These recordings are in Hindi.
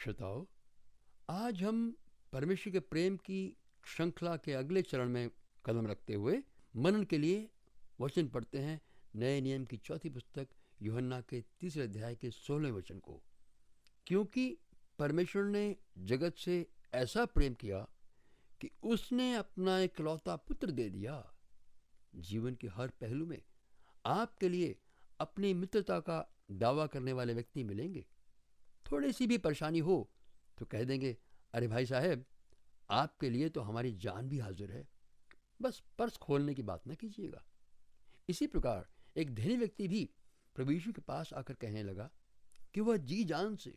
श्रोताओ, आज हम परमेश्वर के प्रेम की श्रृंखला के अगले चरण में कदम रखते हुए मनन के लिए वचन पढ़ते हैं। नए नियम की चौथी पुस्तक यूहन्ना के 3 अध्याय के 16 वचन को। क्योंकि परमेश्वर ने जगत से ऐसा प्रेम किया कि उसने अपना इकलौता पुत्र दे दिया। जीवन के हर पहलू में आपके लिए अपनी मित्रता का दावा करने वाले व्यक्ति मिलेंगे। थोड़ी सी भी परेशानी हो तो कह देंगे, अरे भाई साहब, आपके लिए तो हमारी जान भी हाजिर है, बस पर्स खोलने की बात न कीजिएगा। इसी प्रकार एक धनी व्यक्ति भी प्रभु यीशु के पास आकर कहने लगा कि वह जी जान से,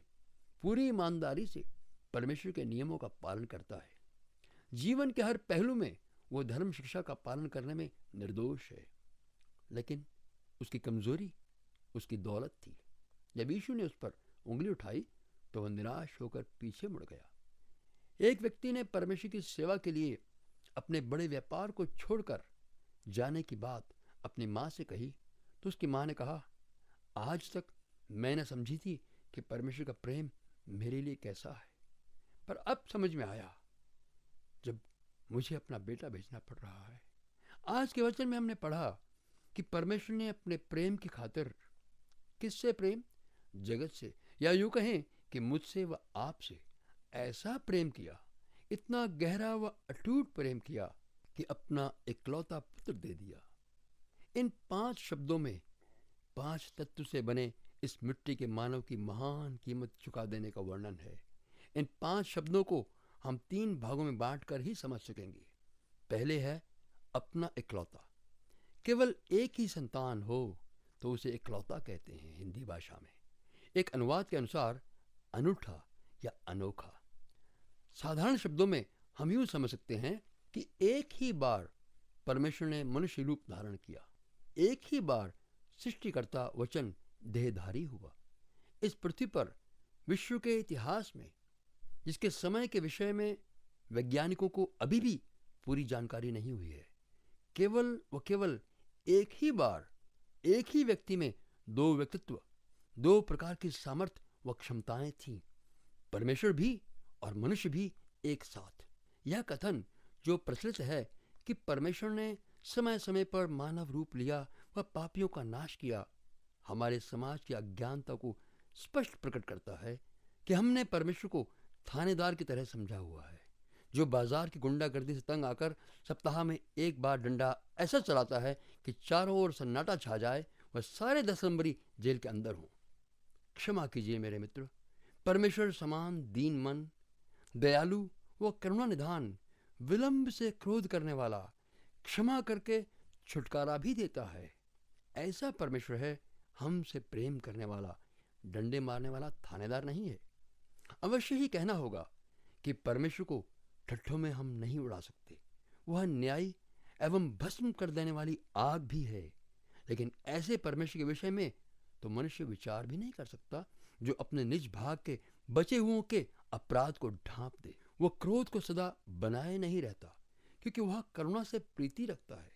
पूरी ईमानदारी से परमेश्वर के नियमों का पालन करता है। जीवन के हर पहलू में वो धर्म शिक्षा का पालन करने में निर्दोष है, लेकिन उसकी कमजोरी उसकी दौलत थी। जब यीशु ने उस पर उंगली उठाई तो वह निराश होकर पीछे मुड़ गया। एक व्यक्ति ने परमेश्वर की सेवा के लिए अपने बड़े व्यापार को छोड़कर जाने की बात अपनी माँ से कही तो उसकी माँ ने कहा, आज तक मैंने समझी थी कि परमेश्वर का प्रेम मेरे लिए कैसा है, पर अब समझ में आया जब मुझे अपना बेटा भेजना पड़ रहा है। आज के वचन में हमने पढ़ा कि परमेश्वर ने अपने प्रेम की खातिर, किससे प्रेम? जगत से, या यूं कहें कि मुझसे व आपसे ऐसा प्रेम किया, इतना गहरा व अटूट प्रेम किया कि अपना इकलौता पुत्र दे दिया। इन 5 शब्दों में 5 तत्व से बने इस मिट्टी के मानव की महान कीमत चुका देने का वर्णन है। इन 5 शब्दों को हम 3 भागों में बांटकर ही समझ सकेंगे। पहले है अपना इकलौता। केवल एक ही संतान हो तो उसे इकलौता कहते हैं हिंदी भाषा में। एक अनुवाद के अनुसार अनूठा या अनोखा। साधारण शब्दों में हम यूं समझ सकते हैं कि एक ही बार परमेश्वर ने मनुष्य रूप धारण किया, एक ही बार सृष्टिकर्ता वचन देहधारी हुआ। इस पृथ्वी पर विश्व के इतिहास में, जिसके समय के विषय में वैज्ञानिकों को अभी भी पूरी जानकारी नहीं हुई है, केवल एक ही बार एक ही व्यक्ति में 2 व्यक्तित्व, 2 प्रकार की सामर्थ्य व क्षमताएं थीं, परमेश्वर भी और मनुष्य भी एक साथ। यह कथन जो प्रचलित है कि परमेश्वर ने समय समय पर मानव रूप लिया व पापियों का नाश किया, हमारे समाज की अज्ञानता को स्पष्ट प्रकट करता है कि हमने परमेश्वर को थानेदार की तरह समझा हुआ है, जो बाजार की गुंडागर्दी से तंग आकर सप्ताह में एक बार डंडा ऐसा चलाता है कि चारों ओर सन्नाटा छा जाए, वह सारे 10 नंबरी जेल के अंदर हों। क्षमा कीजिए मेरे मित्र, परमेश्वर समान दीन मन, दयालु व करुणा निधान, विलंब से क्रोध करने वाला, क्षमा करके छुटकारा भी देता है। ऐसा परमेश्वर है, हमसे प्रेम करने वाला, डंडे मारने वाला थानेदार नहीं है। अवश्य ही कहना होगा कि परमेश्वर को ठट्ठों में हम नहीं उड़ा सकते। वह न्यायी एवं भस्म कर देने वाली आग भी है, लेकिन ऐसे परमेश्वर के विषय में तो मनुष्य विचार भी नहीं कर सकता, जो अपने निज भाग के बचे हुओं के अपराध को ढांप दे। वह क्रोध को सदा बनाए नहीं रहता, क्योंकि वह करुणा से प्रीति रखता है।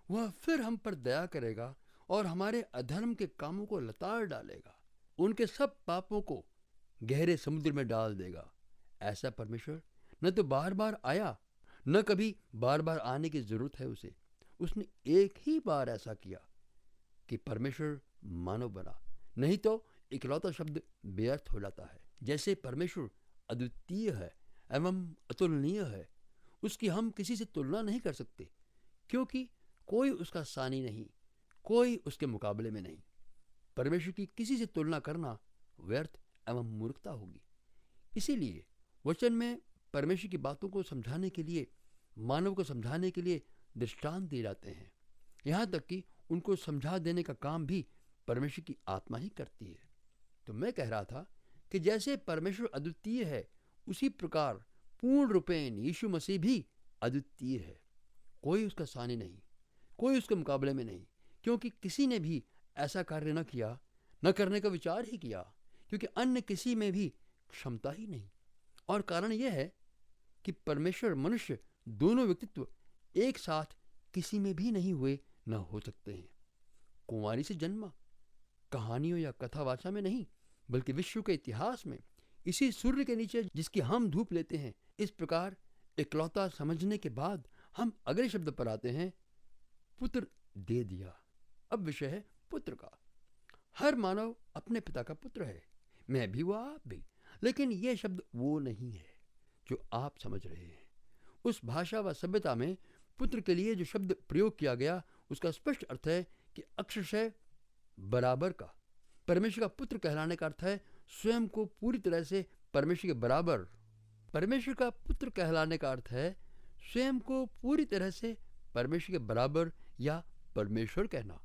वह फिर हम पर दया करेगा और हमारे अधर्म के कामों को लताड़ डालेगा, उनके सब पापों को गहरे समुद्र में डाल देगा। ऐसा परमेश्वर न तो बार बार आया, न कभी बार बार आने की जरूरत है उसे। उसने एक ही बार ऐसा किया कि परमेश्वर मानव बना, नहीं तो इकलौता शब्द व्यर्थ हो जाता है। जैसे परमेश्वर अद्वितीय है एवं अतुलनीय है, उसकी हम किसी से तुलना नहीं कर सकते, क्योंकि कोई उसका सानी नहीं, कोई उसके मुकाबले में नहीं। परमेश्वर की किसी से तुलना करना व्यर्थ एवं मूर्खता होगी। इसीलिए वचन में परमेश्वर की बातों को समझाने के लिए, मानव को समझाने के लिए दृष्टांत दिए जाते हैं। यहाँ तक कि उनको समझा देने का काम भी परमेश्वर की आत्मा ही करती है। तो मैं कह रहा था कि जैसे परमेश्वर अद्वितीय है, उसी प्रकार पूर्ण रूपेण यीशु मसीह भी अद्वितीय है। कोई उसका सानी नहीं, कोई उसके मुकाबले में नहीं, क्योंकि किसी ने भी ऐसा कार्य न किया, न करने का विचार ही किया, क्योंकि अन्य किसी में भी क्षमता ही नहीं। और कारण यह है कि परमेश्वर मनुष्य दोनों व्यक्तित्व एक साथ किसी में भी नहीं हुए, न हो सकते हैं। कुंवारी से जन्मा, कहानियों या कथावाचा में नहीं, बल्कि विश्व के इतिहास में इसी सूर्य के नीचे जिसकी हम धूप लेते हैं। इस प्रकार इकलौता समझने के बाद हम अगले शब्द पर आते हैं, पुत्र दे दिया। अब विषय है पुत्र का। हर मानव अपने पिता का पुत्र है, मैं भी वो आप भी, लेकिन यह शब्द वो नहीं है जो आप समझ रहे हैं। उस भाषा व सभ्यता में पुत्र के लिए जो शब्द प्रयोग किया गया उसका स्पष्ट अर्थ है कि अक्षरशः बराबर का। परमेश्वर का पुत्र कहलाने का अर्थ है स्वयं को पूरी तरह से परमेश्वर के बराबर। परमेश्वर का पुत्र कहलाने का अर्थ है स्वयं को पूरी तरह से परमेश्वर के बराबर या परमेश्वर कहना।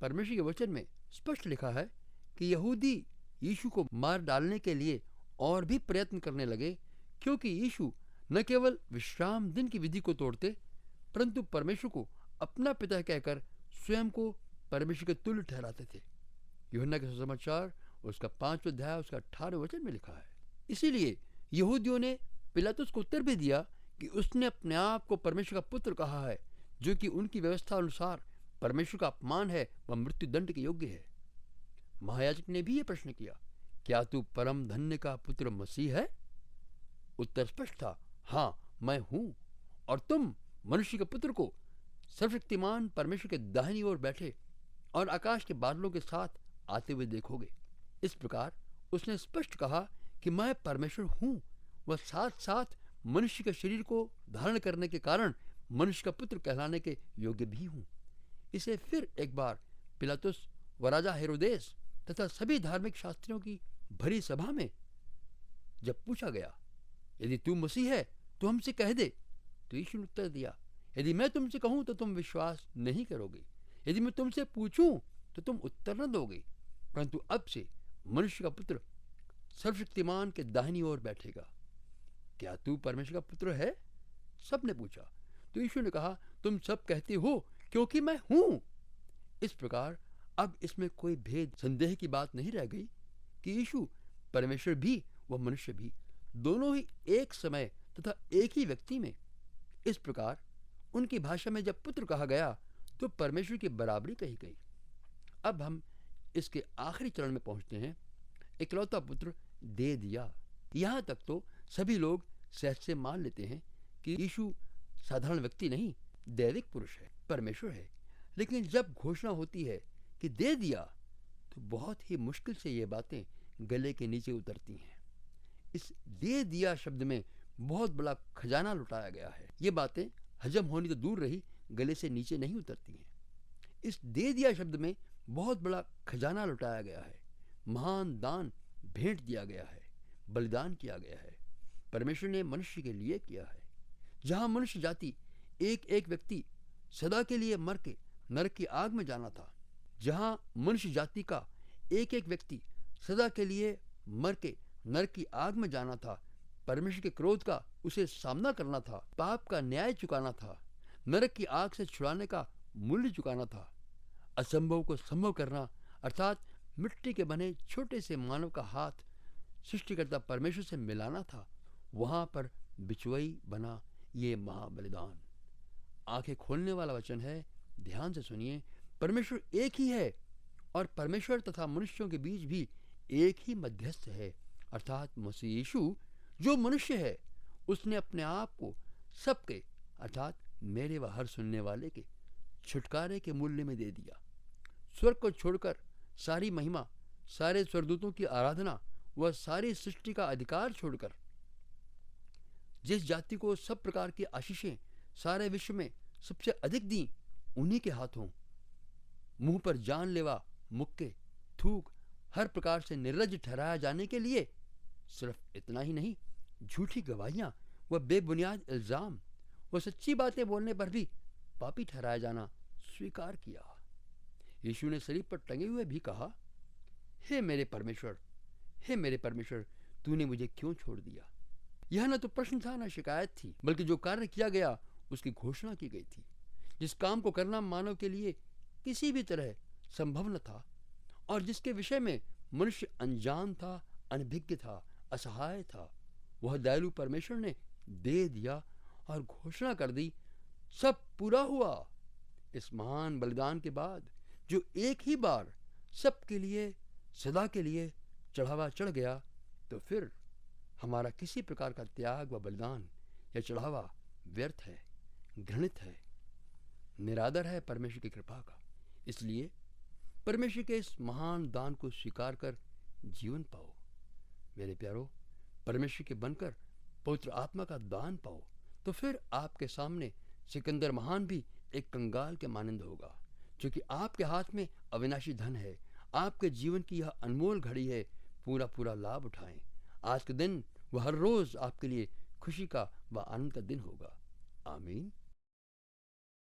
परमेश्वर के वचन में स्पष्ट लिखा है कि यहूदी यीशु को मार डालने के लिए और भी प्रयत्न करने लगे, क्योंकि यीशु न केवल विश्राम दिन की विधि को तोड़ते परंतु परमेश्वर को अपना पिता कहकर स्वयं को परमेश्वर के तुल्य ठहराते थे। यूहन्ना के सुसमाचार उसका 5वां अध्याय उसका 18वें वचन में लिखा है। इसीलिए यहूदियों ने पिलातुस को उत्तर भी दिया कि उसने अपने आप को परमेश्वर का पुत्र कहा है, जो कि उनकी व्यवस्था अनुसार परमेश्वर का अपमान है, वह मृत्यु दंड के योग्य है। महायाजक ने भी यह प्रश्न किया, क्या तू परम धन्य का पुत्र मसीह है? उत्तर स्पष्ट था, हाँ मैं हूं, और तुम मनुष्य के पुत्र को सर्वशक्तिमान परमेश्वर के दाहिनी ओर बैठे और आकाश के बादलों के साथ आते हुए देखोगे। इस प्रकार उसने स्पष्ट कहा कि मैं परमेश्वर हूं, वह साथ साथ मनुष्य के शरीर को धारण करने के कारण मनुष्य का पुत्र कहलाने के योग्य भी हूं। इसे फिर एक बार पिलातुस व राजा हेरोदेस तथा सभी धार्मिक शास्त्रियों की भरी सभा में जब पूछा गया, यदि तू मसीह है तो हमसे कह दे, तो यीशु ने उत्तर दिया, यदि मैं तुमसे कहूं तो तुम विश्वास नहीं करोगे, यदि मैं तुमसे पूछूं तो तुम उत्तर न दोगे, परंतु अब से मनुष्य का पुत्र सर्वशक्तिमान के दाहिनी ओर बैठेगा। क्या तू परमेश्वर का पुत्र है? सब ने पूछा। तो यीशु ने कहा, तुम सब कहते हो क्योंकि मैं हूं। इस प्रकार अब इसमें कोई भेद संदेह की बात नहीं रह गई कि यीशु परमेश्वर भी व मनुष्य भी, दोनों ही एक समय तथा एक ही व्यक्ति में। इस प्रकार उनकी भाषा में जब पुत्र कहा गया तो परमेश्वर की बराबरी कही गई। अब हम इसके आखिरी चरण में पहुंचते हैं, इकलौता पुत्र दे दिया। यहां तक तो सभी लोग सहज से मान लेते हैं कि यीशु साधारण व्यक्ति नहीं, दैविक पुरुष है, परमेश्वर है। लेकिन जब घोषणा होती है कि दे दिया तो बहुत ही मुश्किल से ये बातें गले के नीचे उतरती हैं। इस दे दिया शब्द में बहुत बड़ा खजाना लुटाया गया है। ये बातें हजम होनी तो दूर रही, गले से नीचे नहीं उतरती हैं। इस दे दिया शब्द में बहुत बड़ा खजाना लुटाया गया है। महान दान भेंट दिया गया है, बलिदान किया गया है, परमेश्वर ने मनुष्य के लिए किया है। जहां मनुष्य जाति एक एक व्यक्ति सदा के लिए मर के नरक की आग में जाना था, जहां मनुष्य जाति का एक एक व्यक्ति सदा के लिए मर के नरक की आग में जाना था, परमेश्वर के क्रोध का उसे सामना करना था, पाप का न्याय चुकाना था, नरक की आग से छुड़ाने का मूल्य चुकाना था, असंभव को संभव करना अर्थात मिट्टी के बने छोटे से मानव का हाथ सृष्टिकर्ता परमेश्वर से मिलाना था। वहां पर बिचवई बना ये महाबलिदान। आंखें खोलने वाला वचन है, ध्यान से सुनिए। परमेश्वर एक ही है और परमेश्वर तथा मनुष्यों के बीच भी एक ही मध्यस्थ है, अर्थात मसीह यीशु जो मनुष्य है। उसने अपने आप को सबके अर्थात मेरे व हर सुनने वाले के छुटकारे के मूल्य में दे दिया। स्वर्ग को छोड़कर सारी महिमा, सारे स्वर्गदूतों की आराधना व सारी सृष्टि का अधिकार छोड़कर जिस जाति को सब प्रकार की आशीषें सारे विश्व में सबसे अधिक दी, उन्हीं के हाथों मुंह पर जानलेवा मुक्के, थूक, हर प्रकार से निर्लज्ज ठहराया जाने के लिए सिर्फ इतना ही नहीं, झूठी गवाहियां व बेबुनियाद इल्जाम व सच्ची बातें बोलने पर भी पापी ठहराया जाना स्वीकार किया। यीशु ने सलीब पर टंगे हुए भी कहा, हे मेरे परमेश्वर, हे मेरे परमेश्वर, तूने मुझे क्यों छोड़ दिया। यह न तो प्रश्न था न शिकायत थी, बल्कि जो कार्य किया गया उसकी घोषणा की गई थी। जिस काम को करना मानव के लिए किसी भी तरह संभव न था और जिसके विषय में मनुष्य अनजान था, अनभिज्ञ था, असहाय था, वह दयालु परमेश्वर ने दे दिया और घोषणा कर दी, सब पूरा हुआ। इस महान बलिदान के बाद जो एक ही बार सबके लिए सदा के लिए चढ़ावा चढ़ गया, तो फिर हमारा किसी प्रकार का त्याग व बलिदान या चढ़ावा व्यर्थ है, घृणित है, निरादर है परमेश्वर की कृपा का। इसलिए परमेश्वर के इस महान दान को स्वीकार कर जीवन पाओ। मेरे प्यारो, परमेश्वर के बनकर पवित्र आत्मा का दान पाओ, तो फिर आपके सामने सिकंदर महान भी एक कंगाल के मानंद होगा, क्योंकि आपके हाथ में अविनाशी धन है। आपके जीवन की यह अनमोल घड़ी है, पूरा पूरा लाभ उठाएं। आज के दिन वह हर रोज आपके लिए खुशी का व आनंद का दिन होगा। आमीन।